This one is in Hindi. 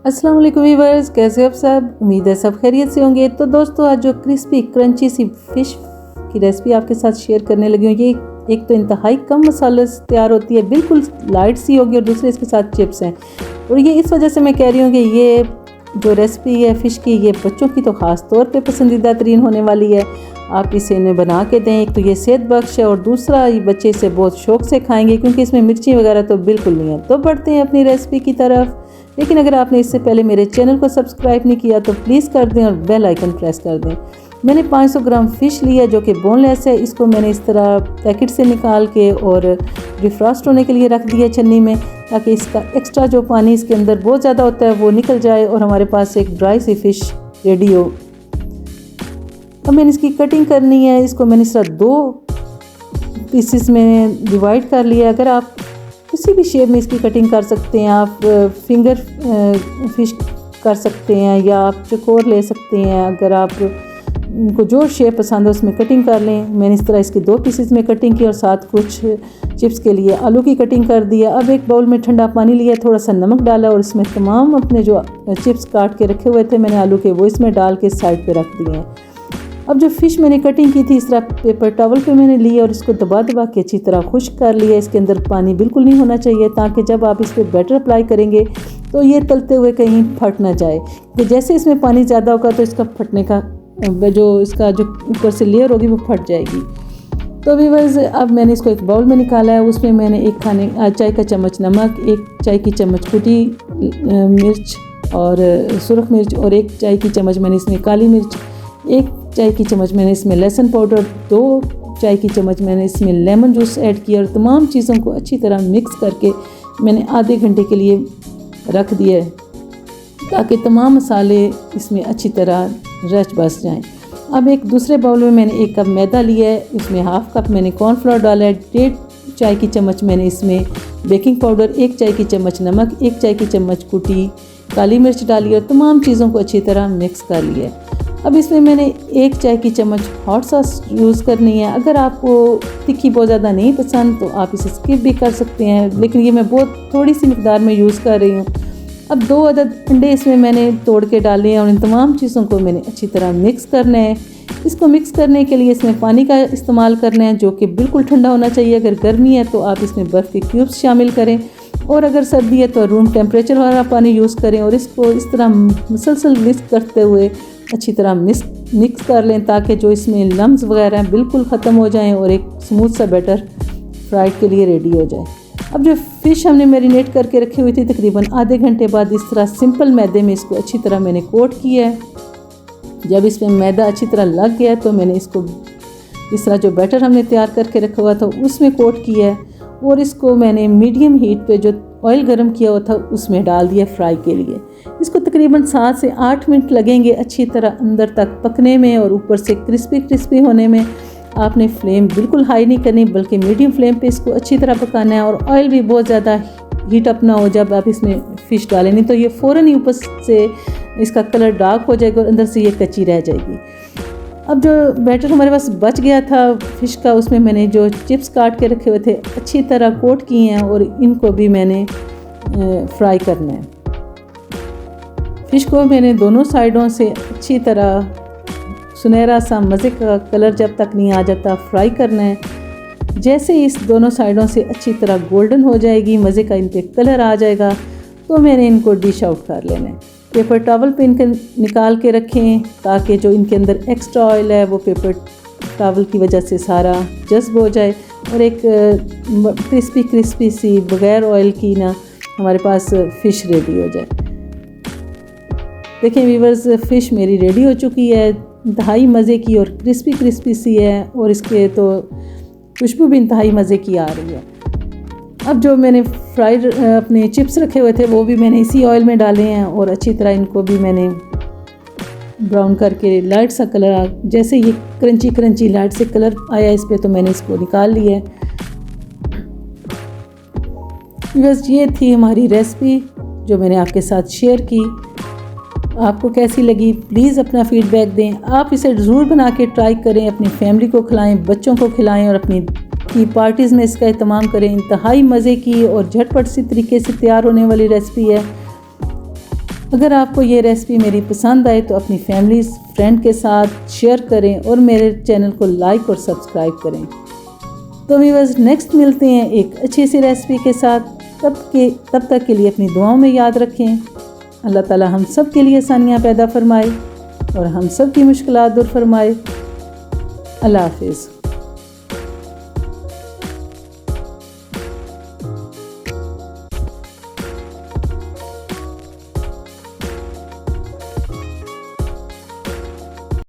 अस्सलाम वालेकुम व्यूअर्स, कैसे हो आप सब। उम्मीद है सब खैरियत से होंगे। तो दोस्तों, आज जो क्रिस्पी क्रंची सी फ़िश की रेसिपी आपके साथ शेयर करने लगी हूँ। ये एक तो इंतहाई कम मसाले से तैयार होती है, बिल्कुल लाइट सी होगी, और दूसरे इसके साथ चिप्स हैं। और ये इस वजह से मैं कह रही हूँ कि ये जो रेसिपी है फ़िश की, ये बच्चों की तो ख़ास तौर पे पसंदीदा तरीन होने वाली है। आप इसे इन्हें बना के दें, एक तो ये सेहत बख्श है और दूसरा ये बच्चे इसे बहुत शौक़ से खाएंगे क्योंकि इसमें मिर्ची वगैरह तो बिल्कुल नहीं है। तो बढ़ते हैं अपनी रेसिपी की तरफ। लेकिन अगर आपने इससे पहले मेरे चैनल को सब्सक्राइब नहीं किया तो प्लीज़ कर दें और बेल आइकन प्रेस कर दें। मैंने 500 ग्राम फ़िश लिया जो कि बोनलेस है। इसको मैंने इस तरह पैकेट से निकाल के और डिफ्रॉस्ट होने के लिए रख दिया छन्नी में, ताकि इसका एक्स्ट्रा जो पानी इसके अंदर बहुत ज़्यादा होता है वो निकल जाए और हमारे पास एक ड्राई सी फ़िश रेडी हो। अब मैंने इसकी कटिंग करनी है। इसको मैंने इस तरह 2 पीसेस में डिवाइड कर लिया। अगर आप किसी भी शेप में इसकी कटिंग कर सकते हैं, आप फिंगर फिश कर सकते हैं या आप चकोर ले सकते हैं। अगर आप को जो शेप पसंद है उसमें कटिंग कर लें। मैंने इस तरह इसके 2 पीसेस में कटिंग की और साथ कुछ चिप्स के लिए आलू की कटिंग कर दिया। अब एक बाउल में ठंडा पानी लिया, थोड़ा सा नमक डाला और इसमें तमाम अपने जो चिप्स काट के रखे हुए थे मैंने आलू के, वो इसमें डाल के साइड पे रख दिए हैं। अब जो फ़िश मैंने कटिंग की थी, इस तरह पेपर टॉवल पे मैंने लिया और इसको दबा दबा के अच्छी तरह खुश्क कर लिया। इसके अंदर पानी बिल्कुल नहीं होना चाहिए, ताकि जब आप इस पर बैटर अप्लाई करेंगे तो ये तलते हुए कहीं फट ना जाए। तो जैसे इसमें पानी ज़्यादा होगा तो इसका फटने का इसका जो ऊपर से लेयर होगी वो फट जाएगी। तो व्यूअर्स, अब मैंने इसको एक बाउल में निकाला है। उसमें मैंने 1 चाय का चम्मच नमक, 1 चाय की चम्मच कुटी मिर्च और सुरख मिर्च और 1 चाय की चम्मच मैंने इसमें काली मिर्च, 1 चाय की चम्मच मैंने इसमें लहसुन पाउडर, 2 चाय की चम्मच मैंने इसमें लेमन जूस ऐड किया और तमाम चीज़ों को अच्छी तरह मिक्स करके मैंने आधे घंटे के लिए रख दिया है, ताकि तमाम मसाले इसमें अच्छी तरह रच बस जाएं। अब एक दूसरे बाउल में मैंने 1 कप मैदा लिया है। इसमें हाफ़ कप मैंने कॉर्नफ्लोर डाला है, 1.5 चाय की चम्मच मैंने इसमें बेकिंग पाउडर, 1 चाय की चम्मच नमक, 1 चाय की चम्मच कुटी काली मिर्च डाली और तमाम चीज़ों को अच्छी तरह मिक्स कर लिया है। अब इसमें मैंने 1 चाय की चम्मच हॉट सॉस यूज़ करनी है। अगर आपको तिक्की बहुत ज़्यादा नहीं पसंद तो आप इसे स्किप भी कर सकते हैं, लेकिन ये मैं बहुत थोड़ी सी मिकदार में यूज़ कर रही हूँ। अब 2 अदद अंडे इसमें मैंने तोड़ के डाले हैं और इन तमाम चीज़ों को मैंने अच्छी तरह मिक्स करना है। इसको मिक्स करने के लिए इसमें पानी का इस्तेमाल करना है, जो कि बिल्कुल ठंडा होना चाहिए। अगर गर्मी है तो आप इसमें बर्फ़ के क्यूब्स शामिल करें, और अगर सर्दी है तो रूम टेम्परेचर वाला पानी यूज़ करें। और इसको इस तरह मुसलसल मिक्स करते हुए अच्छी तरह मिक्स कर लें, ताकि जो इसमें लम्स वगैरह हैं बिल्कुल ख़त्म हो जाएं और एक स्मूथ सा बैटर फ्राई के लिए रेडी हो जाए। अब जो फ़िश हमने मैरिनेट करके रखी हुई थी, तकरीबन आधे घंटे बाद इस तरह सिंपल मैदे में इसको अच्छी तरह मैंने कोट किया है। जब इसमें मैदा अच्छी तरह लग गया तो मैंने इसको इस तरह जो बैटर हमने तैयार करके रखा हुआ था उसमें कोट किया है, और इसको मैंने मीडियम हीट पे जो ऑयल गरम किया हुआ था उसमें डाल दिया फ्राई के लिए। इसको तकरीबन 7 से 8 मिनट लगेंगे अच्छी तरह अंदर तक पकने में और ऊपर से क्रिस्पी होने में। आपने फ्लेम बिल्कुल हाई नहीं करनी, बल्कि मीडियम फ्लेम पे इसको अच्छी तरह पकाना है। और ऑयल भी बहुत ज़्यादा हीट अप ना हो जब आप इसमें फ़िश डालें, नहीं तो ये फ़ौरन ही ऊपर से इसका कलर डार्क हो जाएगा और अंदर से ये कच्ची रह जाएगी। अब जो बैटर हमारे पास बच गया था फ़िश का, उसमें मैंने जो चिप्स काट के रखे हुए थे अच्छी तरह कोट किए हैं और इनको भी मैंने फ्राई करना है। फ़िश को मैंने दोनों साइडों से अच्छी तरह सुनहरा सा मज़े का कलर जब तक नहीं आ जाता फ्राई करना है। जैसे ही इस दोनों साइडों से अच्छी तरह गोल्डन हो जाएगी, मज़े का इन पे कलर आ जाएगा, तो मैंने इनको डिश आउट कर लेना है। पेपर टॉवल पे इनके निकाल के रखें, ताकि जो इनके अंदर एक्स्ट्रा ऑयल है वो पेपर टॉवल की वजह से सारा जज्ब हो जाए और एक क्रिस्पी सी बग़ैर ऑयल की ना हमारे पास फ़िश रेडी हो जाए। देखें व्यूअर्स, फ़िश मेरी रेडी हो चुकी है, इंतहाई मज़े की और क्रिस्पी सी है, और इसके तो खुशबू भी इंतहाई मज़े की आ रही है। अब जो मैंने फ्राइड अपने चिप्स रखे हुए थे वो भी मैंने इसी ऑयल में डाले हैं और अच्छी तरह इनको भी मैंने ब्राउन करके लाइट सा कलर, जैसे ये क्रंची लाइट से कलर आया इस पर, तो मैंने इसको निकाल लिया है। बस ये थी हमारी रेसिपी जो मैंने आपके साथ शेयर की। आपको कैसी लगी प्लीज़ अपना फ़ीडबैक दें। आप इसे ज़रूर बना के ट्राई करें, अपनी फैमिली को खिलाएं, बच्चों को खिलाएं और अपनी की पार्टीज़ में इसका इस्तेमाल करें। इंतहाई मज़े की और झटपट सी तरीके से तैयार होने वाली रेसिपी है। अगर आपको ये रेसिपी मेरी पसंद आए तो अपनी फैमिली फ्रेंड के साथ शेयर करें और मेरे चैनल को लाइक और सब्सक्राइब करें। तो व्यूअर्स, नेक्स्ट मिलते हैं एक अच्छी सी रेसिपी के साथ। तब तक के लिए अपनी दुआओं में याद रखें। अल्लाह ताला हम सब के लिए आसानियाँ पैदा फरमाए और हम सब की मुश्किलात दूर फरमाए। अल्लाह हाफिज़।